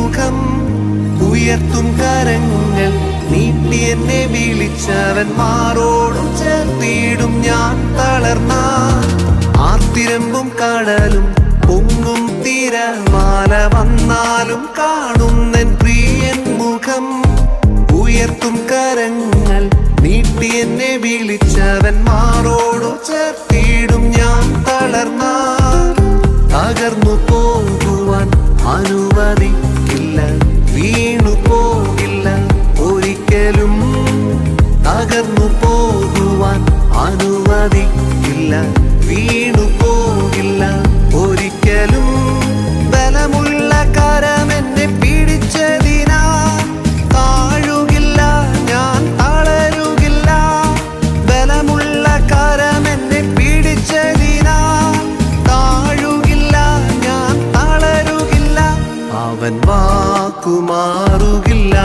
മുഖം ഉയർത്തും കരങ്ങൾ നീട്ടി എന്നെ വിളിച്ചവൻ മാറോടും ചേർത്തിടും ഞാൻ തളർന്ന ആർത്തിരമ്പും കടലും പൊങ്ങും തിരമാല വന്നാലും കാണുന്നൻ പ്രിയൻ മുഖം ഉയർത്തും കരങ്ങൾ നീട്ടി എന്നെ വിളിച്ചവൻ മാറോടു ചേർത്തിടും ഞാൻ തളർന്ന തകർന്നു പോകുവാൻ അനുവദിക്കില്ല വീണു പോകില്ല ഒരിക്കലും തകർന്നു പോകുവാൻ അനുവദിക്കില്ല വീണു പോകില്ല ഒരിക്കലും ബലമുള്ള കരം എന്നെ പിടിച്ചതിനാ താഴുകില്ല ഞാൻ തളരുകില്ല ബലമുള്ള കരം എന്നെ പിടിച്ചതിനാ താഴുകില്ല ഞാൻ തളരുകില്ല അവൻ വാക്കുമാറുകില്ല